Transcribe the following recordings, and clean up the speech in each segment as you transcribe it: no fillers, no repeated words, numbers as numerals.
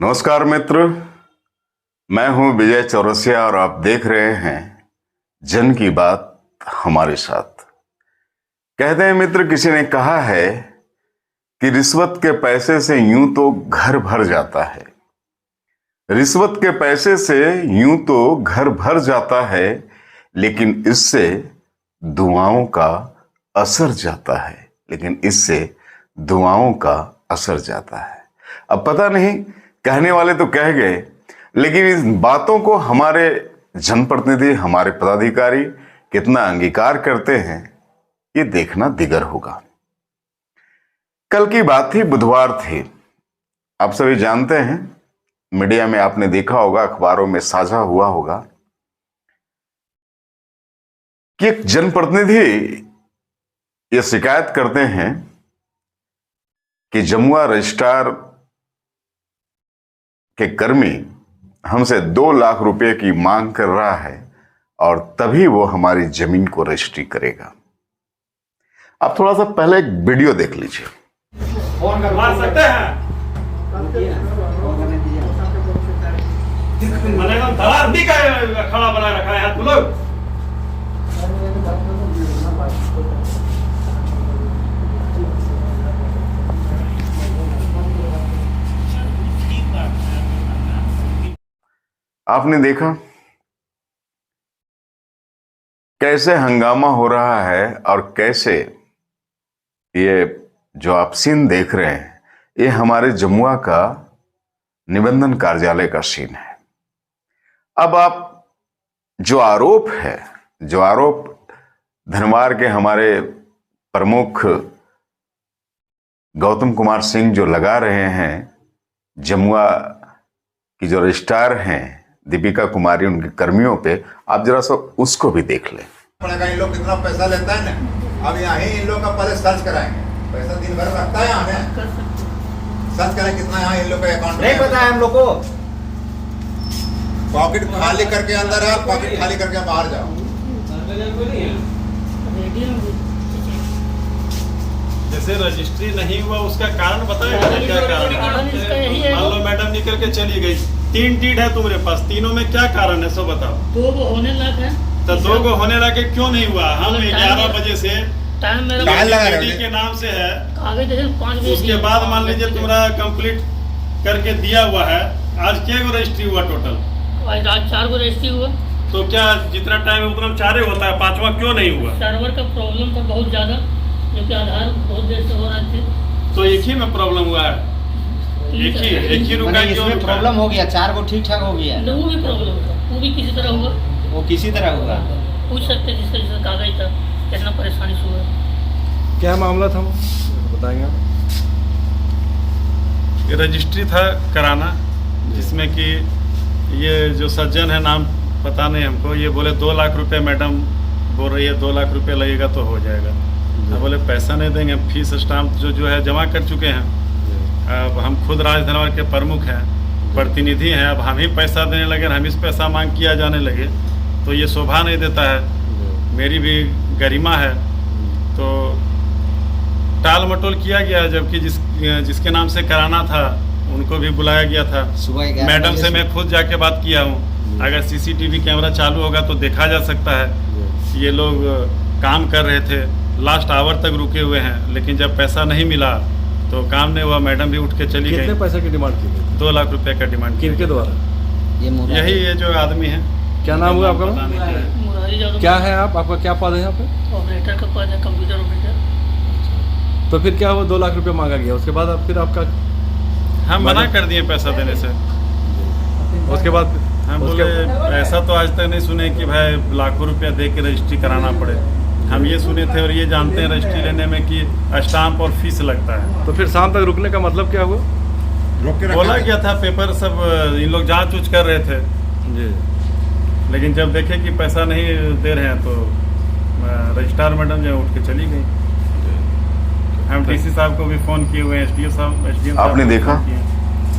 नमस्कार मित्र, मैं हूं विजय चौरसिया और आप देख रहे हैं जन की बात हमारे साथ। कहते हैं मित्र, किसी ने कहा है कि रिश्वत के पैसे से यूं तो घर भर जाता है, रिश्वत के पैसे से यूं तो घर भर जाता है, लेकिन इससे दुआओं का असर जाता है, लेकिन इससे दुआओं का असर जाता है। अब पता नहीं, कहने वाले तो कह गए, लेकिन इस बातों को हमारे जनप्रतिनिधि, हमारे पदाधिकारी कितना अंगीकार करते हैं, ये देखना दिगर होगा। कल की बात थी, बुधवार थी। आप सभी जानते हैं, मीडिया में आपने देखा होगा, अखबारों में साझा हुआ होगा कि एक जनप्रतिनिधि ये शिकायत करते हैं कि जमुआ रजिस्ट्रार के कर्मी हमसे 2 लाख रुपए की मांग कर रहा है और तभी वो हमारी जमीन को रजिस्ट्री करेगा। आप थोड़ा सा पहले एक वीडियो देख लीजिए। फोन करवा सकते हैं। दलाल का खड़ा बना रखा है तुम लोग। आपने देखा कैसे हंगामा हो रहा है और कैसे ये जो आप सीन देख रहे हैं, ये हमारे जमुआ का निबंधन कार्यालय का सीन है। अब आप जो आरोप धनवार के हमारे प्रमुख गौतम कुमार सिंह जो लगा रहे हैं, जमुआ की जो रजिस्ट्रार हैं दीपिका कुमारी, उनके कर्मियों पे, आप जरा सा उसको भी देख लें। इन लोग कितना पैसा लेता है ना, अब यहाँ इन लोग का पहले सर्च कराएंगे। पैसा दिन भर रखता है यहाँ, सर्च करें कितना यहाँ इन लोग का अकाउंट नहीं पता है हम लोग को। पॉकेट खाली करके अंदर है, पॉकेट खाली करके बाहर जाओ। जैसे रजिस्ट्री नहीं हुआ उसका कारण बताएगा, क्या कारण है? मान लो मैडम निकल के चली गई, 3 डीड है तुम्हारे पास, तीनों में क्या कारण है सो बताओ। 2 गो होने लग है तो 2 गो होने लगे क्यों नहीं हुआ? हम 11 बजे से टाइम मेरा के नाम से है, कागज जैसे 5 बजे उसके बाद मान लीजिए तुम्हारा कंप्लीट करके दिया हुआ है। आज क्या गो रजिस्ट्री हुआ टोटल? आज 4 गो रजिस्ट्री हुआ। तो क्या जितना टाइम है उतना 4 होता है, 5वां क्यों नहीं हुआ? सर्वर का प्रॉब्लम था बहुत ज्यादा, क्योंकि आधार बहुत देर से हो रहे थे। तो एक ही में प्रॉब्लम हुआ है, एक ही रुका है, क्यों प्रॉब्लम हो गया, 4 गो ठीक ठाक हो गया। वो भी प्रॉब्लम था, वो भी किसी तरह हुआ। वो किसी तरह होगा, पूछ सकते जिसका जिसका कागज था, कितना परेशानी से हुआ। क्या मामला था बताएंगे आप? ये रजिस्ट्री था कराना, जिसमें कि ये जो सज्जन है, नाम पता नहीं हमको, ये बोले 2 लाख रुपए मैडम बोल रही है 2 लाख रुपए लगेगा तो हो जाएगा। अब बोले पैसा नहीं देंगे, फीस स्टाम्प जो है जमा कर चुके हैं। अब हम खुद राजधनवार के प्रमुख हैं, प्रतिनिधि हैं, अब हम ही पैसा देने लगे, हम इस पैसा मांग किया जाने लगे तो ये शोभा नहीं देता है, मेरी भी गरिमा है। तो टाल मटोल किया गया, जबकि जिसके नाम से कराना था उनको भी बुलाया गया था। सुबह मैडम से मैं खुद जाके बात किया हूँ। अगर सीसीटीवी कैमरा चालू होगा तो देखा जा सकता है। ये लोग काम कर रहे थे, लास्ट आवर तक रुके हुए हैं, लेकिन जब पैसा नहीं मिला तो काम नहीं हुआ, मैडम भी उठ के चली गई। कितने पैसे की डिमांड की गई? 2 लाख रुपए का डिमांड की। किनके द्वारा? यही ये जो आदमी है। क्या नाम हुआ आपका? पता नहीं क्या है। मुरारी यादव। क्या है आपका क्या पद है यहाँ पे? ऑपरेटर का पद है, कंप्यूटर ऑपरेटर। तो फिर क्या हुआ, 2 लाख रुपए मांगा गया, उसके बाद फिर आपका हम मना कर दिए पैसा देने से। उसके बाद हम बोले ऐसा तो आज तक नहीं सुने कि भाई लाखों रुपया दे के रजिस्ट्री कराना पड़े। हम ये सुने थे और ये जानते हैं रजिस्ट्री लेने में कि स्टाम्प और फीस लगता है। तो फिर शाम तक रुकने का मतलब क्या हुआ? रोक के बोला गया था, पेपर सब इन लोग जांच उच कर रहे थे, जी। लेकिन जब देखे कि पैसा नहीं दे रहे हैं तो रजिस्ट्रार मैडम जो उठ के चली गई। हम डीसी साहब को भी फ़ोन किए हुए हैं, एसडीओ साहब, एसडीएम साहब आपने को देखा? फोन किए हैं।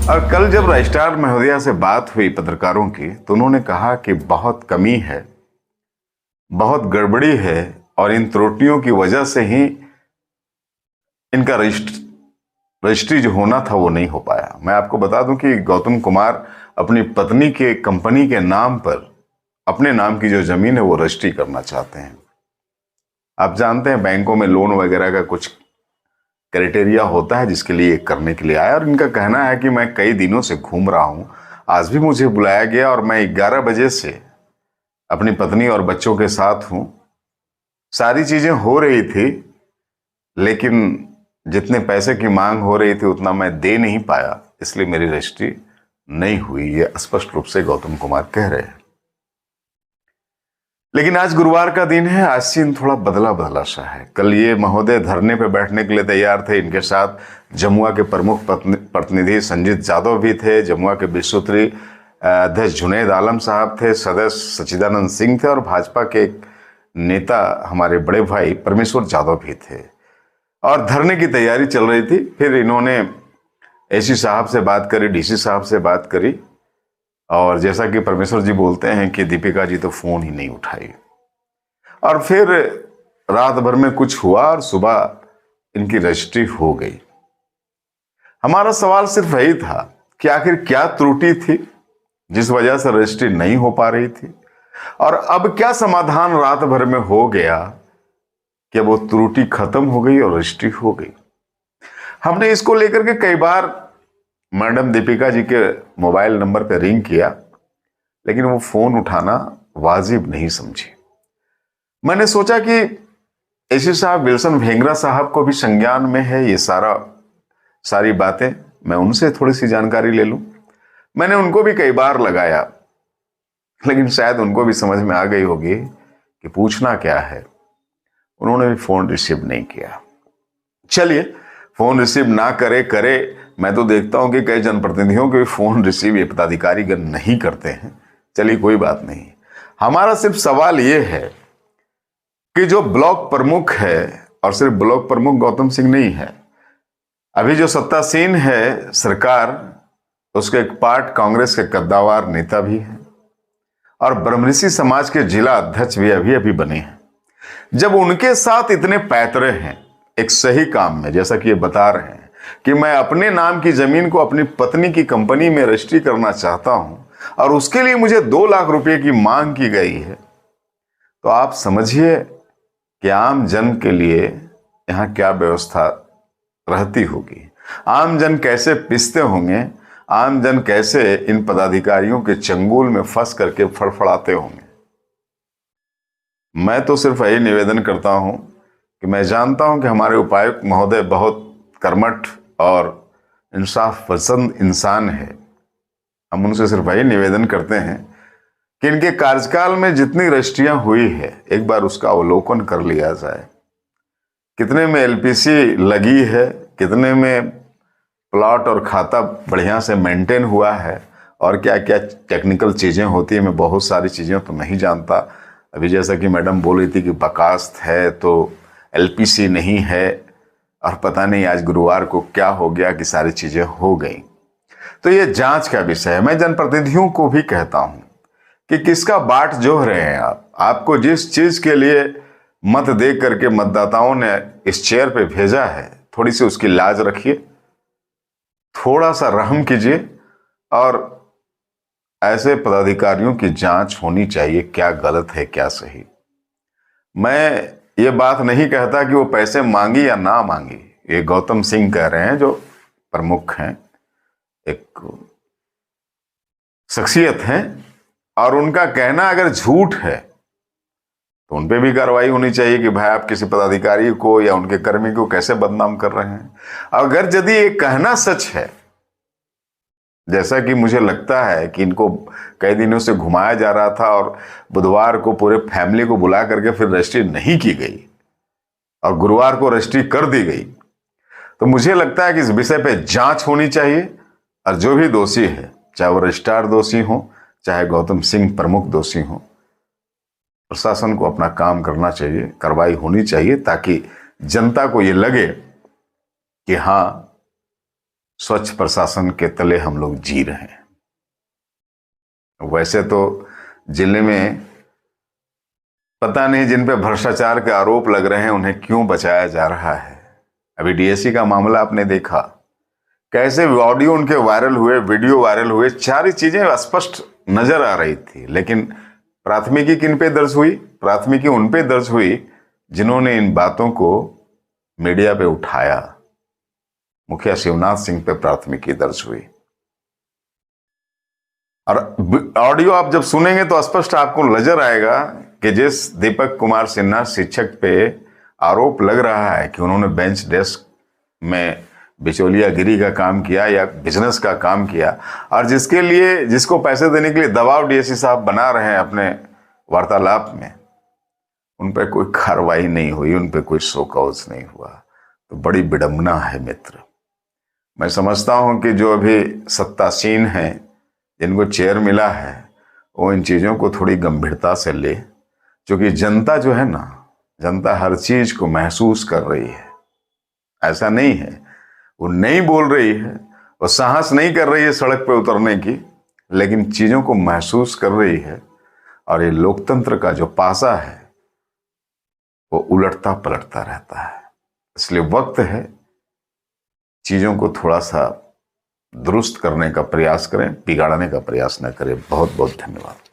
और कल जब रजिस्ट्रार महोदया से बात हुई पत्रकारों की, तो उन्होंने कहा कि बहुत कमी है, बहुत गड़बड़ी है और इन त्रुटियों की वजह से ही इनका रजिस्ट्री जो होना था वो नहीं हो पाया। मैं आपको बता दूं कि गौतम कुमार अपनी पत्नी के कंपनी के नाम पर अपने नाम की जो जमीन है वो रजिस्ट्री करना चाहते हैं। आप जानते हैं बैंकों में लोन वगैरह का कुछ क्राइटेरिया होता है जिसके लिए करने के लिए आया, और इनका कहना है कि मैं कई दिनों से घूम रहा हूं, आज भी मुझे बुलाया गया और मैं 11 बजे से अपनी पत्नी और बच्चों के साथ हूं। सारी चीजें हो रही थी, लेकिन जितने पैसे की मांग हो रही थी उतना मैं दे नहीं पाया, इसलिए मेरी रजिस्ट्री नहीं हुई, ये स्पष्ट रूप से गौतम कुमार कह रहे हैं। लेकिन आज गुरुवार का दिन है, आज सीन थोड़ा बदला बदला सा है। कल ये महोदय धरने पे बैठने के लिए तैयार थे, इनके साथ जमुआ के प्रमुख प्रतिनिधि संजीत जादव भी थे, जमुआ के विश्वोत्तरी अध्यक्ष जुनैद आलम साहब थे, सदस्य सच्चिदानंद सिंह थे और भाजपा के एक नेता हमारे बड़े भाई परमेश्वर जादव भी थे, और धरने की तैयारी चल रही थी। फिर इन्होंने एसी साहब से बात करी, डीसी साहब से बात करी, और जैसा कि परमेश्वर जी बोलते हैं कि दीपिका जी तो फोन ही नहीं उठाई, और फिर रात भर में कुछ हुआ और सुबह इनकी रजिस्ट्री हो गई। हमारा सवाल सिर्फ यही था कि आखिर क्या त्रुटि थी जिस वजह से रजिस्ट्री नहीं हो पा रही थी, और अब क्या समाधान रात भर में हो गया कि वो त्रुटि खत्म हो गई और रजिस्ट्री हो गई। हमने इसको लेकर के कई बार मैडम दीपिका जी के मोबाइल नंबर पर रिंग किया, लेकिन वो फोन उठाना वाजिब नहीं समझी। मैंने सोचा कि एसी साहब विल्सन भेंगरा साहब को भी संज्ञान में है ये सारी बातें, मैं उनसे थोड़ी सी जानकारी ले लूं। मैंने उनको भी कई बार लगाया, लेकिन शायद उनको भी समझ में आ गई होगी कि पूछना क्या है। उन्होंने भी फोन रिसीव नहीं किया। चलिए, फोन रिसीव ना करे, मैं तो देखता हूं कि कई जनप्रतिनिधियों के भी फोन रिसीव ये पदाधिकारीगण नहीं करते हैं। चलिए, कोई बात नहीं। हमारा सिर्फ सवाल ये है कि जो ब्लॉक प्रमुख है, और सिर्फ ब्लॉक प्रमुख गौतम सिंह नहीं है, अभी जो सत्तासीन है सरकार, उसके एक पार्ट कांग्रेस के कद्दावर नेता भी है, और ब्रह्मऋषि समाज के जिला अध्यक्ष भी अभी बने हैं। जब उनके साथ इतने पैतरे हैं एक सही काम में, जैसा कि ये बता रहे हैं कि मैं अपने नाम की जमीन को अपनी पत्नी की कंपनी में रजिस्ट्री करना चाहता हूं, और उसके लिए मुझे 2 लाख रुपए की मांग की गई है, तो आप समझिए कि आम जन के लिए यहां क्या व्यवस्था रहती होगी, आम जन कैसे पिसते होंगे, आम जन कैसे इन पदाधिकारियों के चंगुल में फंस करके फड़फड़ाते होंगे। मैं तो सिर्फ यही निवेदन करता हूं कि मैं जानता हूं कि हमारे उपायुक्त महोदय बहुत कर्मठ और इंसाफ पसंद इंसान है। हम उनसे सिर्फ यही निवेदन करते हैं कि इनके कार्यकाल में जितनी रजिस्ट्रियां हुई है एक बार उसका अवलोकन कर लिया जाए। कितने में एलपीसी लगी है, कितने में प्लॉट और खाता बढ़िया से मेंटेन हुआ है, और क्या क्या टेक्निकल चीज़ें होती है। मैं बहुत सारी चीज़ें तो नहीं जानता। अभी जैसा कि मैडम बोल रही थी कि बकास्त है तो एलपीसी नहीं है, और पता नहीं आज गुरुवार को क्या हो गया कि सारी चीज़ें हो गई। तो ये जांच का विषय है। मैं जनप्रतिनिधियों को भी कहता हूं कि किसका बाट जोह रहे हैं आप। आपको जिस चीज़ के लिए मत दे करके मतदाताओं ने इस चेयर पे भेजा है, थोड़ी सी उसकी लाज रखिए, थोड़ा सा रहम कीजिए, और ऐसे पदाधिकारियों की जांच होनी चाहिए, क्या गलत है क्या सही। मैं ये बात नहीं कहता कि वो पैसे मांगी या ना मांगी, ये गौतम सिंह कह रहे हैं जो प्रमुख हैं, एक शख्सियत हैं, और उनका कहना अगर झूठ है तो उन पे भी कार्रवाई होनी चाहिए कि भाई आप किसी पदाधिकारी को या उनके कर्मी को कैसे बदनाम कर रहे हैं। अगर यदि ये कहना सच है, जैसा कि मुझे लगता है कि इनको कई दिनों से घुमाया जा रहा था और बुधवार को पूरे फैमिली को बुला करके फिर रजिस्ट्री नहीं की गई और गुरुवार को रजिस्ट्री कर दी गई, तो मुझे लगता है कि इस विषय पे जांच होनी चाहिए, और जो भी दोषी है, चाहे वो रजिस्ट्रार दोषी हो, चाहे गौतम सिंह प्रमुख दोषी हो, प्रशासन को अपना काम करना चाहिए, कार्रवाई होनी चाहिए, ताकि जनता को ये लगे कि हाँ, स्वच्छ प्रशासन के तले हम लोग जी रहे हैं। वैसे तो जिले में पता नहीं जिन पे भ्रष्टाचार के आरोप लग रहे हैं उन्हें क्यों बचाया जा रहा है। अभी डीएससी का मामला आपने देखा, कैसे ऑडियो उनके वायरल हुए, वीडियो वायरल हुए, सारी चीजें स्पष्ट नजर आ रही थी। लेकिन प्राथमिकी किन पे दर्ज हुई? प्राथमिकी उन पे दर्ज हुई जिन्होंने इन बातों को मीडिया पे उठाया। मुखिया शिवनाथ सिंह पे प्राथमिकी दर्ज हुई। और ऑडियो आप जब सुनेंगे तो स्पष्ट आपको नजर आएगा कि जिस दीपक कुमार सिन्हा शिक्षक पे आरोप लग रहा है कि उन्होंने बेंच डेस्क में बिचौलियागिरी का काम किया या बिजनेस का काम किया, और जिसको पैसे देने के लिए दबाव डीएससी साहब बना रहे हैं अपने वार्तालाप में, उन पर कोई कार्रवाई नहीं हुई, उन पर कोई शो कॉज नहीं हुआ, तो बड़ी विडंबना है मित्र। मैं समझता हूं कि जो अभी सत्तासीन हैं, जिनको चेयर मिला है, वो इन चीज़ों को थोड़ी गंभीरता से ले, क्योंकि जनता जो है ना, जनता हर चीज को महसूस कर रही है। ऐसा नहीं है वो नहीं बोल रही है, वो साहस नहीं कर रही है सड़क पे उतरने की, लेकिन चीजों को महसूस कर रही है। और ये लोकतंत्र का जो पासा है वो उलटता पलटता रहता है। इसलिए वक्त है चीजों को थोड़ा सा दुरुस्त करने का प्रयास करें, बिगाड़ने का प्रयास न करें। बहुत बहुत धन्यवाद।